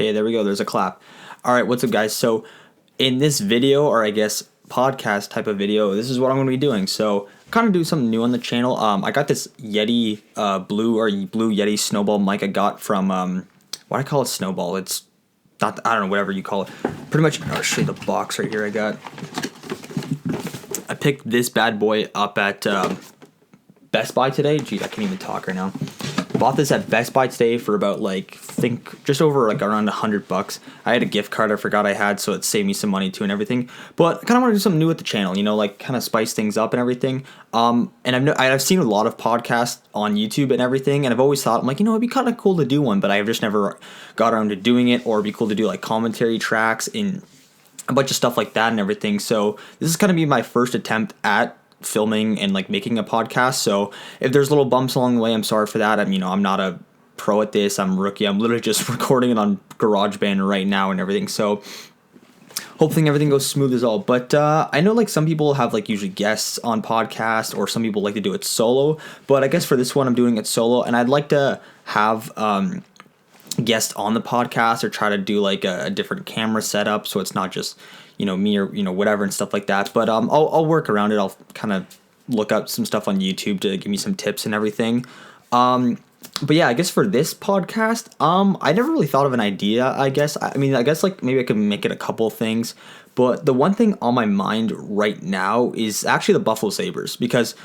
Okay, there we go. There's a clap. All right, what's up, guys? So in this video, or I guess podcast type of video, this is what I'm going to be doing. So kind of do something new on the channel. I got this Yeti blue Yeti snowball mic I got from why do I call it snowball? It's not, I don't know, whatever you call it. Pretty much, I'll show you the box right here I got. I picked this bad boy up at Best Buy today. Geez, I can't even talk right now. Bought this at Best Buy today for about just over around $100. I had a gift card I forgot I had, so it saved me some money too and everything. But I kind of want to do something new with the channel, kind of spice things up and everything. And I've seen a lot of podcasts on YouTube and everything, and I've always thought, it'd be kind of cool to do one, but I've just never got around to doing it, or it'd be cool to do like commentary tracks and a bunch of stuff like that and everything. So this is going to be my first attempt at filming and making a podcast. So if there's little bumps along the way, I'm sorry for that. I'm not a pro at this. I'm a rookie. I'm literally just recording it on GarageBand right now and everything. So hopefully everything goes smooth as all. But I know some people have usually guests on podcasts, or some people like to do it solo. But I guess for this one, I'm doing it solo, and I'd like to have guests on the podcast, or try to do a different camera setup, so it's not just me or whatever and stuff like that. But I'll work around it. I'll kind of look up some stuff on YouTube to give me some tips and everything. But yeah, I guess for this podcast, I never really thought of an idea. I guess maybe I could make it a couple things, but the one thing on my mind right now is actually the Buffalo Sabres, because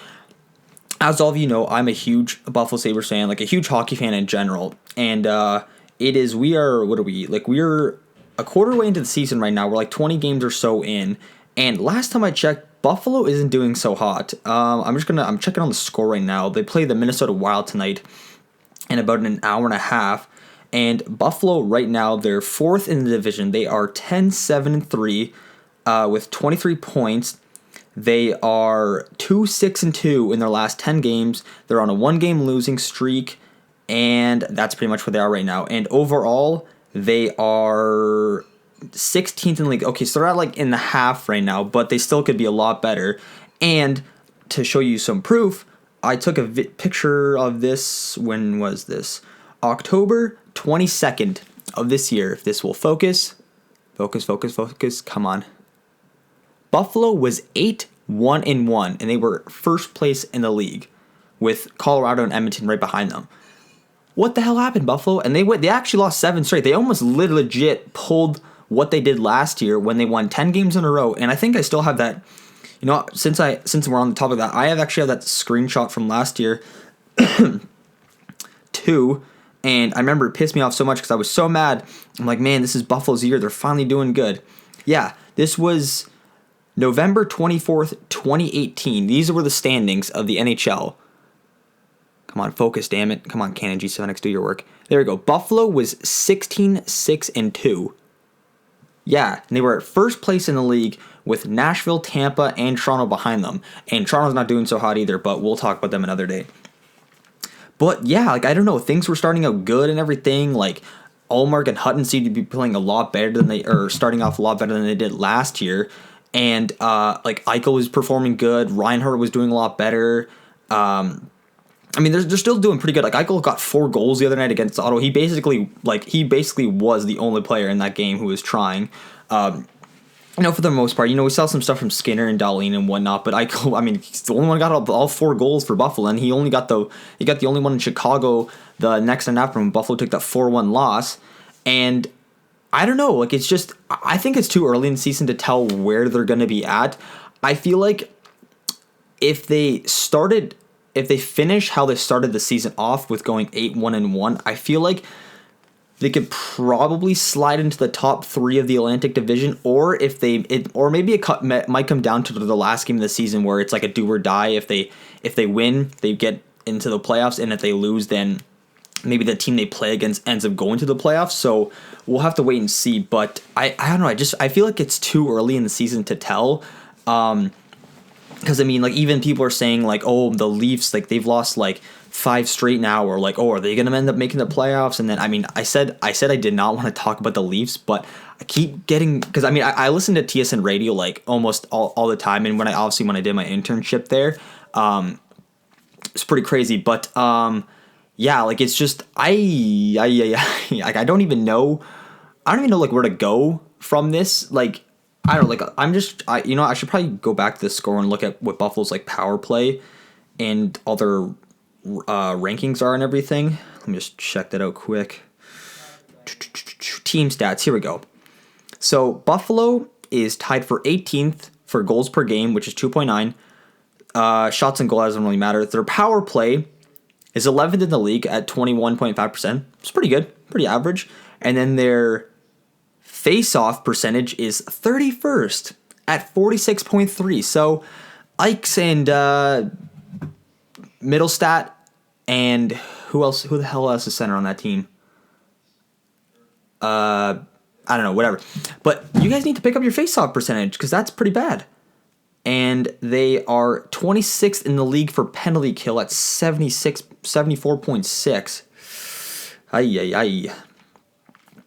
as all of you know, I'm a huge Buffalo Sabres fan, a huge hockey fan in general, and we're a quarter way into the season right now. We're 20 games or so in, and last time I checked, Buffalo isn't doing so hot. I'm checking on the score right now. They play the Minnesota Wild tonight in about an hour and a half, and Buffalo right now, they're fourth in the division. They are 10-7-3 with 23 points. They are 2-6-2 in their last 10 games. They're on a 1-game losing streak, and that's pretty much where they are right now. And overall, they are 16th in the league. Okay, so they're at in the half right now, but they still could be a lot better. And to show you some proof, I took a picture of this. When was this? October 22nd of this year. If this will focus. Come on. Buffalo was 8-1-1, and they were first place in the league, with Colorado and Edmonton right behind them. What the hell happened, Buffalo? And they actually lost 7 straight. They almost legit pulled what they did last year when they won 10 games in a row. And I think I still have that, since we're on the topic of that, I actually have that screenshot from last year too. And I remember it pissed me off so much because I was so mad. I'm like, man, this is Buffalo's year. They're finally doing good. Yeah, this was November 24th, 2018. These were the standings of the NHL. Come on, focus, damn it. Come on, Canon G7X, do your work. There we go. Buffalo was 16-6-2. Yeah, and they were at first place in the league with Nashville, Tampa, and Toronto behind them. And Toronto's not doing so hot either, but we'll talk about them another day. But yeah, I don't know. Things were starting out good and everything. Ullmark and Hutton seemed to be playing a lot better starting off a lot better than they did last year. And Eichel was performing good. Reinhart was doing a lot better. They're still doing pretty good. Eichel got 4 goals the other night against Ottawa. He basically was the only player in that game who was trying. For the most part, we saw some stuff from Skinner and Dahlin and whatnot, but Eichel, he's the only one who got all 4 goals for Buffalo, and he got the only one in Chicago the next night after when Buffalo took that 4-1 loss. And I don't know, it's just, I think it's too early in the season to tell where they're going to be at. I feel like if they finish how they started the season off with going 8-1-1, I feel like they could probably slide into the top 3 of the Atlantic Division, or maybe it might come down to the last game of the season where it's a do or die. If they win, they get into the playoffs, and if they lose, then maybe the team they play against ends up going to the playoffs. So we'll have to wait and see. But I don't know. I feel like it's too early in the season to tell. Because even people are saying the Leafs, they've lost 5 straight now, or are they gonna end up making the playoffs? And then I said I did not want to talk about the Leafs, but I keep getting, because I listen to TSN radio almost all the time, and when I did my internship there, it's pretty crazy. But yeah, it's just I don't even know I don't even know like where to go from this. Like, I don't know, like I should probably go back to the score and look at what Buffalo's like power play and all their rankings are and everything. Let me just check that out quick. Team stats. Here we go. So Buffalo is tied for 18th for goals per game, which is 2.9. Shots and goal doesn't really matter. Their power play is 11th in the league at 21.5%. It's pretty good, pretty average. And then their face-off percentage is 31st at 46.3. So Ikes and Middlestat and who else? Who the hell else is center on that team? I don't know, whatever. But you guys need to pick up your face-off percentage because that's pretty bad. And they are 26th in the league for penalty kill at 74.6. Ay.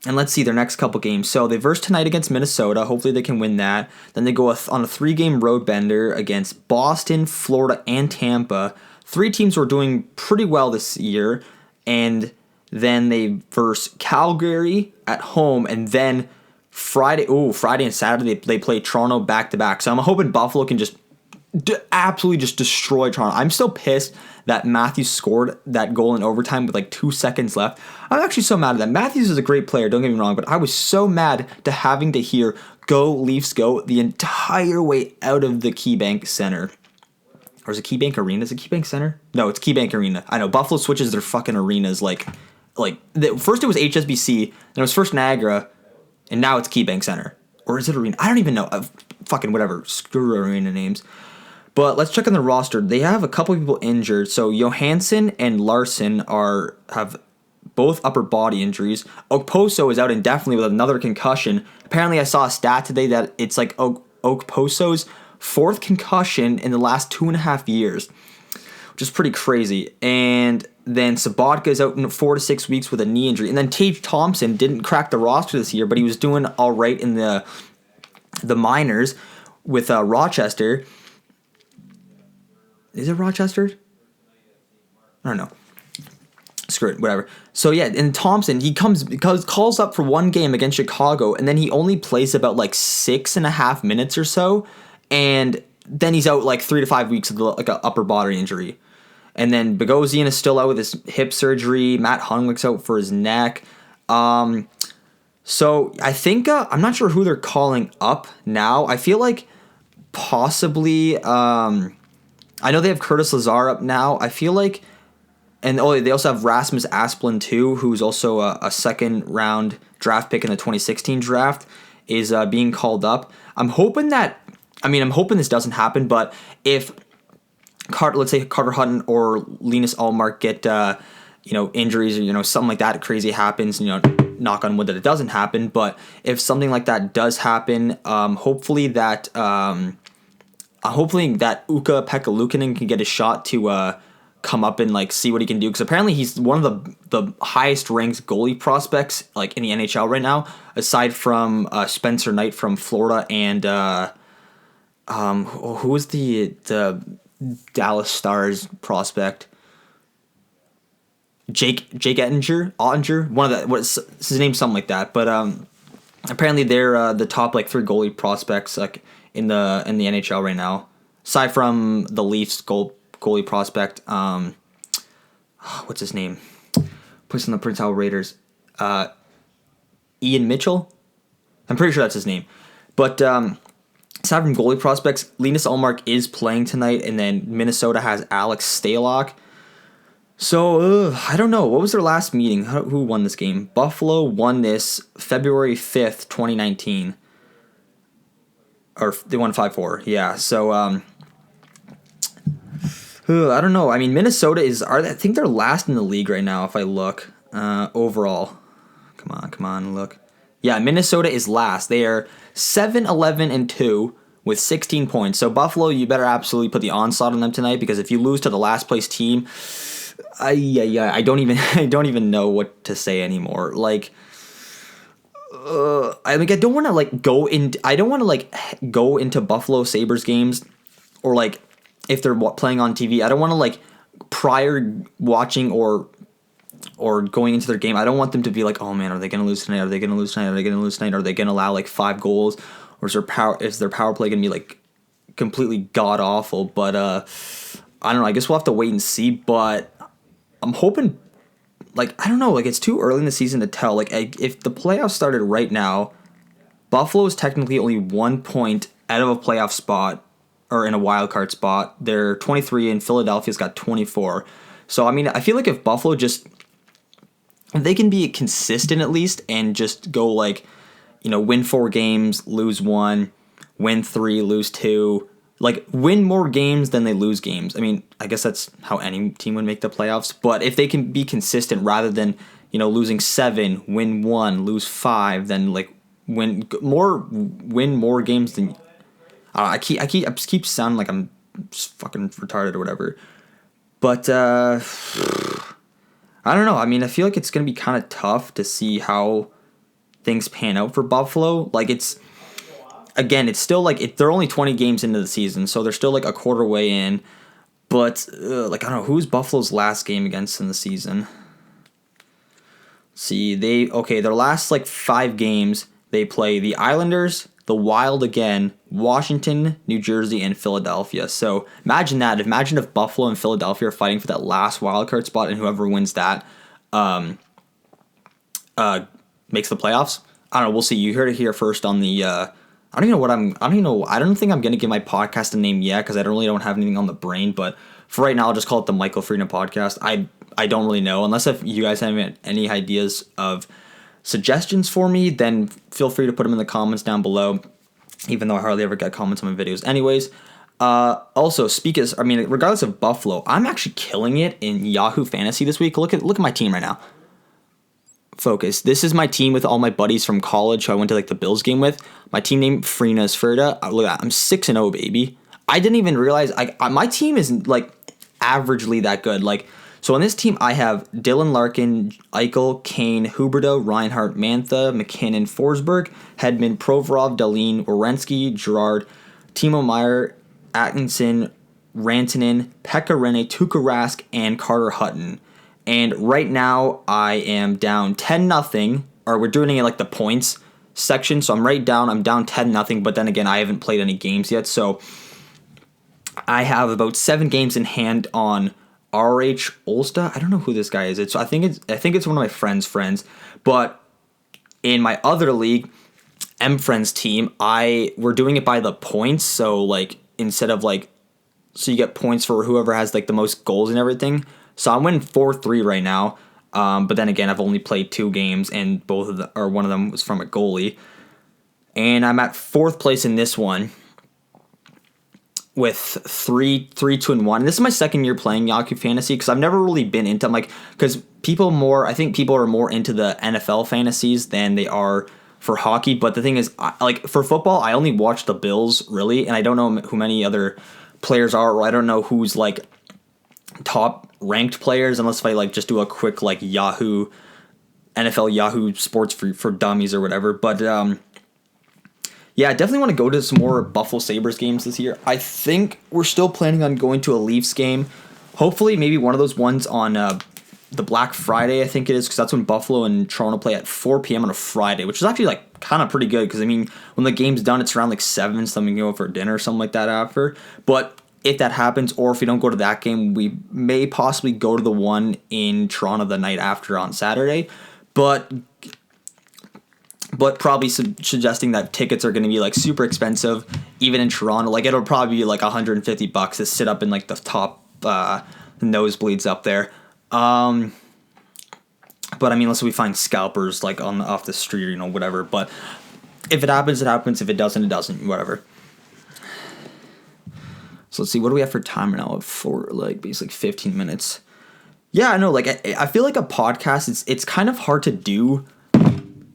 And let's see their next couple games. So they verse tonight against Minnesota. Hopefully they can win that. Then they go on a 3-game road bender against Boston, Florida, and Tampa. 3 teams were doing pretty well this year. And then they verse Calgary at home. And then Friday and Saturday they play Toronto back-to-back. So I'm hoping Buffalo can just absolutely just destroy Toronto. I'm still pissed that Matthews scored that goal in overtime with like 2 seconds left. I'm actually so mad at that. Matthews is a great player, don't get me wrong, but I was so mad to having to hear "Go Leafs Go" the entire way out of the KeyBank Center. Or is it KeyBank Arena? Is it KeyBank Center? No, it's KeyBank Arena. I know Buffalo switches their fucking arenas first it was HSBC, then it was First Niagara, and now it's KeyBank Center. Or is it Arena? I don't even know. Fucking whatever. Screw arena names. But let's check on the roster. They have a couple people injured. So Johansson and Larson have both upper body injuries. Okposo is out indefinitely with another concussion. Apparently I saw a stat today that it's like Okposo's 4th concussion in the last 2.5 years, which is pretty crazy. And then Sabatka is out in 4 to 6 weeks with a knee injury. And then Tage Thompson didn't crack the roster this year, but he was doing all right in the minors with Rochester. Is it Rochester? I don't know. Screw it, whatever. So yeah, and Thompson, he calls up for 1 game against Chicago, and then he only plays about like 6.5 minutes or so, and then he's out like 3 to 5 weeks with like an upper body injury. And then Bogosian is still out with his hip surgery. Matt Hunwick's out for his neck. So I think I'm not sure who they're calling up now. I feel like possibly. I know they have Curtis Lazar up now. I feel like, and they also have Rasmus Asplund too, who's also a 2nd-round draft pick in the 2016 draft, is being called up. I'm hoping this doesn't happen. But if let's say Carter Hutton or Linus Ullmark get injuries or something like that crazy happens, knock on wood that it doesn't happen. But if something like that does happen, hopefully that Ukko-Pekka Luukkonen can get a shot to come up and like see what he can do, because apparently he's one of the highest ranked goalie prospects like in the NHL right now, aside from Spencer Knight from Florida and who was the Dallas Stars prospect? Jake Ottinger, one of what's his name, something like that. But apparently they're the top like 3 goalie prospects like in the NHL right now, aside from the Leafs goalie prospect. What's his name? Plays in the Prince Albert Raiders. Ian Mitchell. I'm pretty sure that's his name. But aside from goalie prospects, Linus Ullmark is playing tonight, and then Minnesota has Alex Stalock. So, I don't know. What was their last meeting? Who won this game? Buffalo won this February 5th, 2019. Or they won 5-4. Yeah, so, I don't know. I mean, Minnesota I think they're last in the league right now if I look overall. Come on, look. Yeah, Minnesota is last. They are 7-11-2 with 16 points. So Buffalo, you better absolutely put the onslaught on them tonight, because if you lose to the last place team, I don't even know what to say anymore. Like, I don't want to like go in. I don't want to like go into Buffalo Sabres games, or like if they're playing on TV. I don't want to like prior watching or or going into their game, I don't want them to be like, oh man, are they going to lose tonight? Are they going to lose tonight? Are they going to lose tonight? Are they going to allow like 5 goals? Or is their power play going to be like completely god awful? But I don't know. I guess we'll have to wait and see. But I'm hoping, like, I don't know, like it's too early in the season to tell. Like if the playoffs started right now, Buffalo is technically only 1 point out of a playoff spot or in a wild card spot. They're 23 and Philadelphia's got 24. So I mean, I feel like if Buffalo just, if they can be consistent at least and just go like, win 4 games, lose 1, win 3, lose 2, like win more games than they lose games. I mean, I guess that's how any team would make the playoffs. But if they can be consistent rather than, losing 7, win 1, lose 5, then like win more games than I keep sounding like I'm just fucking retarded or whatever. But I don't know. I mean, I feel like it's going to be kind of tough to see how things pan out for Buffalo. Like it's still like they're only 20 games into the season, so they're still like a quarter way in. But like I don't know, who's Buffalo's last game against in the season? See, their last like 5 games they play the Islanders, the Wild again, Washington, New Jersey, and Philadelphia. So imagine that. Imagine if Buffalo and Philadelphia are fighting for that last wild card spot, and whoever wins that makes the playoffs. I don't know. We'll see. You heard it here first on the. I don't think I'm gonna give my podcast a name yet because I don't have anything on the brain. But for right now, I'll just call it the Michael Frena podcast. I don't really know unless if you guys have any ideas of suggestions for me, then feel free to put them in the comments down below, even though I hardly ever get comments on my videos anyways. Also, regardless of Buffalo, I'm actually killing it in Yahoo Fantasy this week. Look at my team right now. Focus. This is my team with all my buddies from college who I went to like the Bills game with. My team name Frena is Frena. Look at that. I'm 6-0, baby. I didn't even realize my team isn't like averagely that good. Like, so on this team, I have Dylan Larkin, Eichel, Kane, Huberdeau, Reinhart, Mantha, McKinnon, Forsberg, Hedman, Provorov, Dahlin, Werenski, Gerard, Timo Meyer, Atkinson, Rantanen, Pekka Rinne, Tuukka Rask, and Carter Hutton. And right now, I am down 10-0, or we're doing it like the points section, so I'm down 10-0, but then again, I haven't played any games yet, so I have about 7 games in hand on RH Ulsta. I don't know who this guy is. I think it's one of my friends. But in my other league, MFREN's team, we're doing it by the points. So like instead of like, so you get points for whoever has like the most goals and everything. So I'm winning 4-3 right now. But then again, I've only played 2 games, and one of them was from a goalie. And I'm at 4th place in this one, with 3-2-1. And this is my second year playing Yahoo Fantasy because I've never really been into because I think people are more into the NFL fantasies than they are for hockey. But the thing is, for football, I only watch the Bills really, and I don't know who many other players are, or I don't know who's like top ranked players unless if I like just do a quick like NFL Yahoo Sports for dummies or whatever. But yeah, I definitely want to go to some more Buffalo Sabres games this year. I think we're still planning on going to a Leafs game. Hopefully, maybe one of those ones on the Black Friday, I think it is, because that's when Buffalo and Toronto play at 4 p.m. on a Friday, which is actually like kind of pretty good because, I mean, when the game's done, it's around like 7, so we can go for dinner or something like that after. But if that happens, or if we don't go to that game, we may possibly go to the one in Toronto the night after on Saturday. But probably suggesting that tickets are going to be like super expensive, even in Toronto. Like it'll probably be like $150 to sit up in like the top nosebleeds up there. But I mean, unless we find scalpers like off the street or whatever. But if it happens, it happens. If it doesn't, it doesn't. Whatever. So let's see. What do we have for time now? For like basically 15 minutes. Yeah, I know. Like I feel like a podcast. It's kind of hard to do.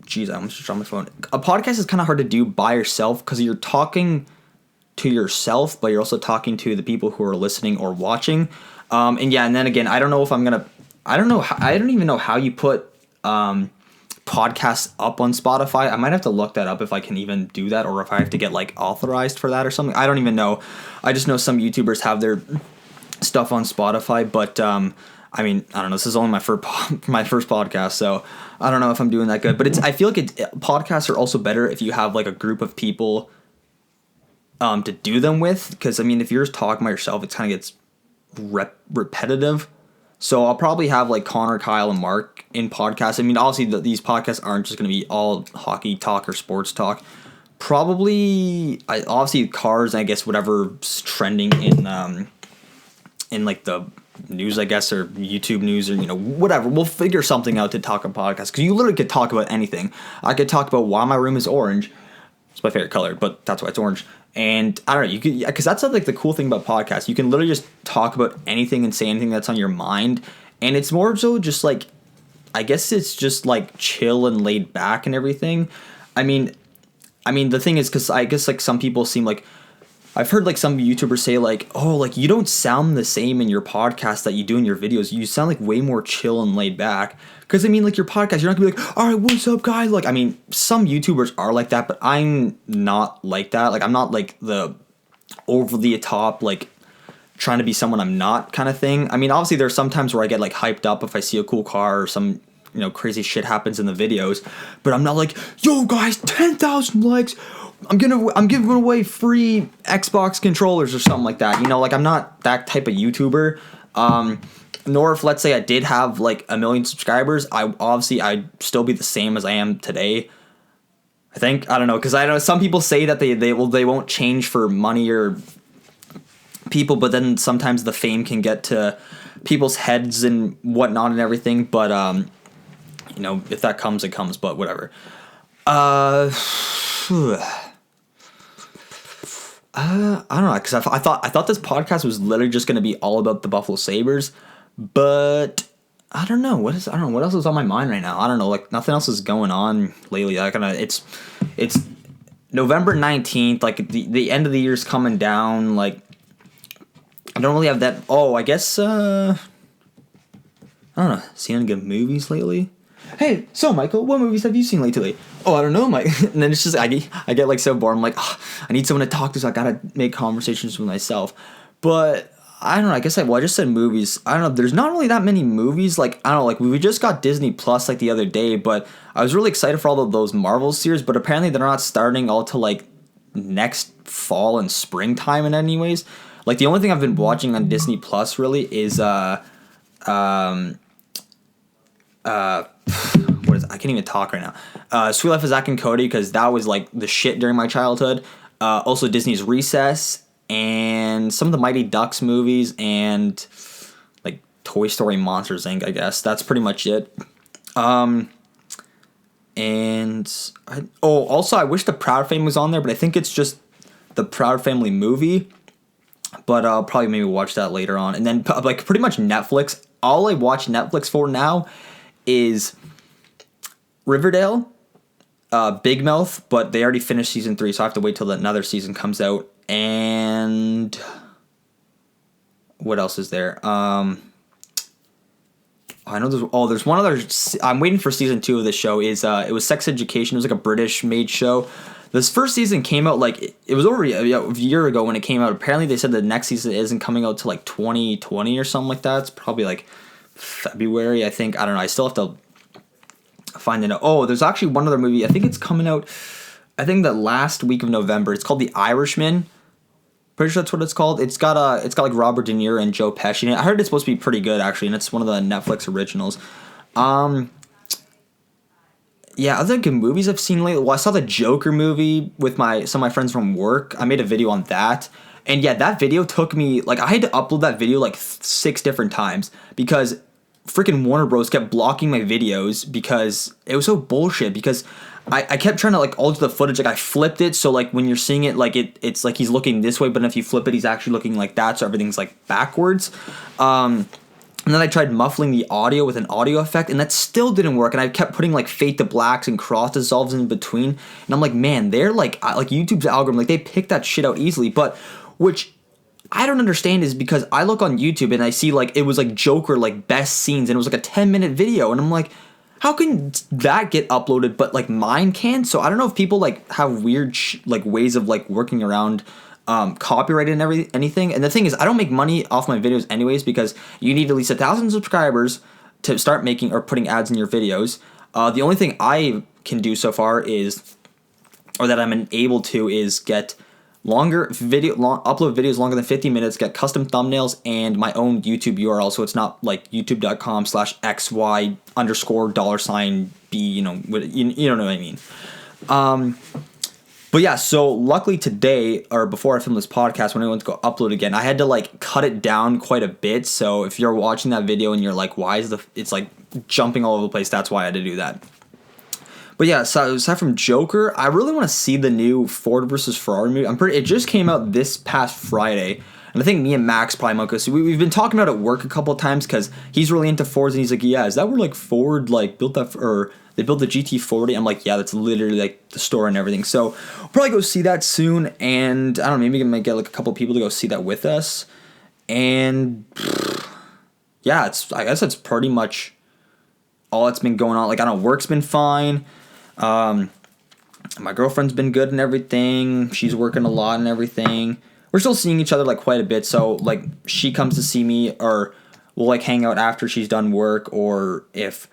Jeez, I almost just dropped my phone. A podcast is kind of hard to do by yourself because you're talking to yourself, but you're also talking to the people who are listening or watching. And then again, I don't know if I'm gonna. I don't even know how you put podcasts up on Spotify. I might have to look that up if I can even do that, or if I have to get like authorized for that or something. I don't even know. I just know some YouTubers have their stuff on Spotify, but I mean, I don't know. This is only my first podcast, so I don't know if I'm doing that good. But I feel like podcasts are also better if you have like a group of people to do them with. Because I mean, if you're just talking by yourself, it kind of gets repetitive. So I'll probably have like Connor, Kyle, and Mark in podcasts. I mean, obviously these podcasts aren't just going to be all hockey talk or sports talk. Probably, obviously cars. And I guess whatever's trending in like the news, I guess, or YouTube news, or whatever. We'll figure something out to talk about podcasts, because you literally could talk about anything. I could talk about why my room is orange. It's my favorite color, but that's why it's orange. And I don't know, you could, because that's like the cool thing about podcasts. You can literally just talk about anything and say anything that's on your mind, and it's more so just like, I guess it's just like chill and laid back and everything. I mean the thing is, because I guess like some people seem like, I've heard like some YouTubers say like, oh, like you don't sound the same in your podcast that you do in your videos. You sound like way more chill and laid back. Because I mean, like your podcast, you're not gonna be like, all right, what's up, guys? Like, I mean, some YouTubers are like that, but I'm not like that. Like, I'm not like the over the top, like trying to be someone I'm not kind of thing. I mean, obviously there's some times where I get like hyped up if I see a cool car or some crazy shit happens in the videos, but I'm not like, yo guys, 10,000 likes. I'm giving away free Xbox controllers or something like that. Like I'm not that type of YouTuber. Nor if, let's say, I did have like 1 million subscribers, I'd still be the same as I am today. I think, I don't know, because I know some people say that they won't change for money or people, but then sometimes the fame can get to people's heads and whatnot and everything. But if that comes, it comes. But whatever. I don't know, because I thought this podcast was literally just going to be all about the Buffalo Sabres, but I don't know what else is on my mind right now. I don't know, like nothing else is going on lately. It's November 19th, like the end of the year's coming down. Like I don't really have that. Oh, I guess I don't know. Seen any good movies lately? Hey, so Michael, what movies have you seen lately? Oh, I don't know, Mike. And then it's just I get like so bored. I'm like, I need someone to talk to, so I gotta make conversations with myself. But I don't know. I guess I just said movies. I don't know. There's not really that many movies. Like I don't know. Like we just got Disney Plus like the other day, but I was really excited for all of those Marvel series. But apparently they're not starting all till like next fall and springtime. In anyways, like the only thing I've been watching on Disney Plus really is what is it? I can't even talk right now. Sweet Life of Zack and Cody, because that was like the shit during my childhood. Also Disney's Recess and some of the Mighty Ducks movies and like Toy Story Monsters Inc. I guess that's pretty much it. Also I wish the Proud Family was on there, but I think it's just the Proud Family movie. But I'll probably maybe watch that later on. And then like pretty much Netflix. All I watch Netflix for now is Riverdale, Big Mouth, but they already finished season 3, so I have to wait till another season comes out. And what else is there? I know there's one other. I'm waiting for season 2 of this show. It was Sex Education. It was like a British made show. This first season came out like it was over a year ago when it came out. Apparently they said the next season isn't coming out till like 2020 or something like that. It's probably like February, I think. I don't know. I still have to find it out. Oh, there's actually one other movie. I think it's coming out, I think the last week of November. It's called The Irishman. Pretty sure that's what it's called. It's got like Robert De Niro and Joe Pesci in it. I heard it's supposed to be pretty good actually, and it's one of the Netflix originals. Yeah, other good movies I've seen lately. Well, I saw the Joker movie with some of my friends from work. I made a video on that. And yeah, that video took me, like, I had to upload that video like 6 different times because freaking Warner Bros. Kept blocking my videos because it was so bullshit. Because I kept trying to like alter the footage. Like I flipped it so like when you're seeing it, like it's like he's looking this way, but if you flip it, he's actually looking like that. So everything's like backwards. And then I tried muffling the audio with an audio effect, and that still didn't work. And I kept putting like fade to blacks and cross dissolves in between. And I'm like, man, they're like YouTube's algorithm, like they pick that shit out easily. But which I don't understand is because I look on YouTube and I see like it was like Joker like best scenes, and it was like a 10-minute video, and I'm like, how can that get uploaded but like mine can't? So I don't know if people like have weird like ways of like working around copyrighted and anything. And the thing is, I don't make money off my videos anyways, because you need at least 1,000 subscribers to start making or putting ads in your videos. The only thing I can do so far is, or that I'm able to, is get upload videos longer than 50 minutes, get custom thumbnails, and my own YouTube URL, so it's not like youtube.com/xy_$B, you know what I mean. But yeah, so luckily today, or before I filmed this podcast, when I went to go upload again, I had to like cut it down quite a bit. So if you're watching that video and you're like, why is it's like jumping all over the place, that's why I had to do that. But yeah, so aside from Joker, I really want to see the new Ford versus Ferrari movie. It just came out this past Friday, and I think me and Max probably might go see. We've been talking about it at work a couple of times because he's really into Fords, and he's like, yeah, is that where like Ford like built that, or they built the GT40? I'm like, yeah, that's literally like the store and everything. So we'll probably go see that soon, and I don't know, maybe we might get like a couple of people to go see that with us. And yeah, I guess that's pretty much all that's been going on. Like, I don't know, work's been fine. My girlfriend's been good and everything. She's working a lot and everything. We're still seeing each other like quite a bit. So like she comes to see me, or we'll like hang out after she's done work, or if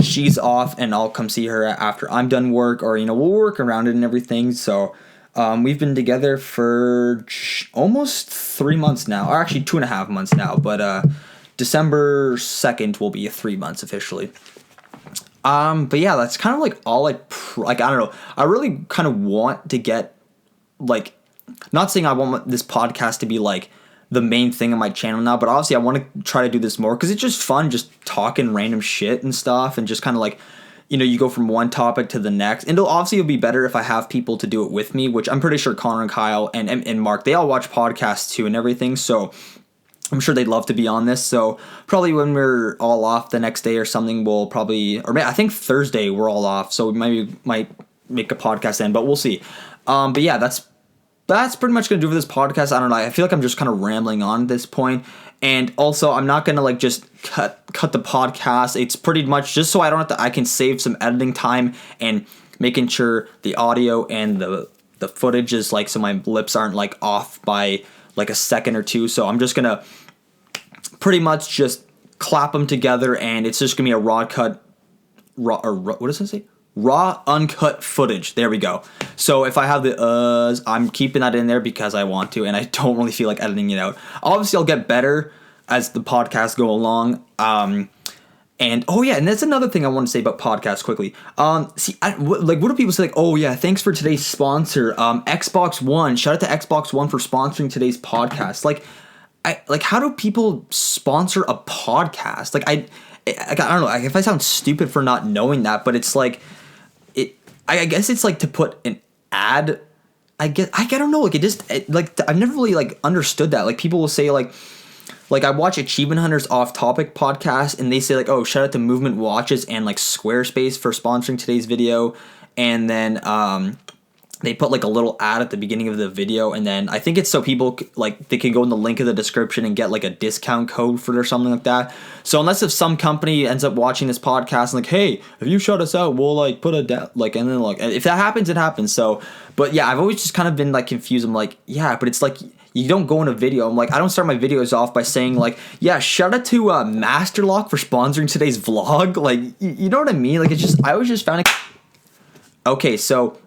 she's off and I'll come see her after I'm done work, or you know, we'll work around it and everything. So we've been together for almost 3 months now, or actually 2.5 months now. But December 2nd will be 3 months officially. But yeah, that's kind of like all I don't know. I really kind of want to get, like, not saying I want this podcast to be like the main thing on my channel now, but obviously I want to try to do this more because it's just fun just talking random shit and stuff, and just kind of like, you know, you go from one topic to the next. And it'll be better if I have people to do it with me, which I'm pretty sure Connor and Kyle and Mark, they all watch podcasts too and everything, so I'm sure they'd love to be on this. So probably when we're all off the next day or something, we'll probably, or I think Thursday we're all off, so we might make a podcast then, but we'll see. But yeah, that's pretty much gonna do for this podcast. I don't know, I feel like I'm just kind of rambling on at this point. And also, I'm not gonna like just cut the podcast. It's pretty much just so I can save some editing time and making sure the audio and the footage is like, so my lips aren't like off by like a second or two. So I'm just gonna pretty much just clap them together, and it's just gonna be a raw, what does it say? Raw, uncut footage. There we go. So if I have the I'm keeping that in there because I want to, and I don't really feel like editing it out. Obviously, I'll get better as the podcasts go along. And oh yeah, and that's another thing I want to say about podcasts quickly. What do people say? Like, oh yeah, thanks for today's sponsor, Xbox One. Shout out to Xbox One for sponsoring today's podcast. How do people sponsor a podcast? I don't know. If I sound stupid for not knowing that, but it's like, I guess it's like to put an ad. I don't know. I've never really like understood that. Like, people will say like I watch Achievement Hunters Off Topic podcast, and they say like, oh, shout out to Movement Watches and like Squarespace for sponsoring today's video, and then they put like a little ad at the beginning of the video, and then I think it's so people like they can go in the link of the description and get like a discount code for it or something like that. So unless if some company ends up watching this podcast and like, hey, if you shout us out, we'll like put a like, and then like if that happens, it happens. So, but yeah, I've always just kind of been like confused. I'm like, yeah, but it's like, you don't go in a video. I'm like, I don't start my videos off by saying like, yeah, shout out to Masterlock for sponsoring today's vlog. Like, you know what I mean? Like, it's just, I always just found it. Okay, so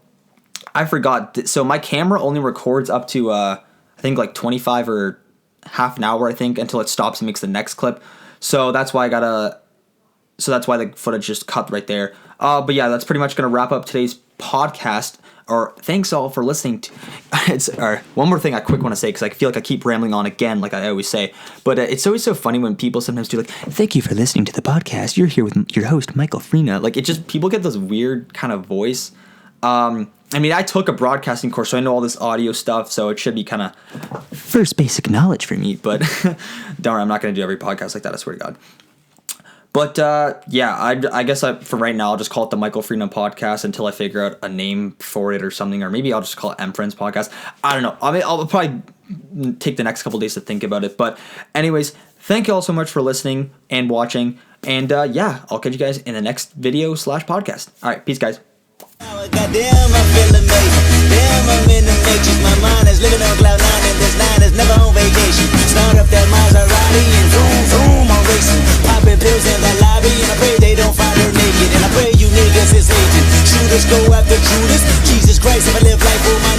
I forgot. So my camera only records up to, I think like 25 or half an hour, I think, until it stops and makes the next clip. So that's why that's why the footage just cut right there. But yeah, that's pretty much going to wrap up today's podcast. Or thanks all for listening to. One more thing I quick want to say, because I feel like I keep rambling on again, like I always say. But it's always so funny when people sometimes do like, thank you for listening to the podcast. You're here with your host, Michael Frena. Like, it just, people get this weird kind of voice. I mean, I took a broadcasting course, so I know all this audio stuff, so it should be kind of first basic knowledge for me. But don't worry, I'm not going to do every podcast like that, I swear to God. But yeah, I guess for right now, I'll just call it the Michael Frena podcast until I figure out a name for it or something. Or maybe I'll just call it MFREN's podcast. I don't know. I mean, I'll probably take the next couple days to think about it. But anyways, thank you all so much for listening and watching. And yeah, I'll catch you guys in the next video / podcast. All right, peace, guys. Goddamn, I feel amazing. Damn, I'm in the matrix. My mind is is living on cloud nine, and this nine is never on vacation. Start up that Maserati and zoom, zoom, I'm racing. Popping pills in the lobby, and I pray they don't find her naked. And I pray you niggas is hating. Shooters go after Judas. Jesus Christ, if I live life for my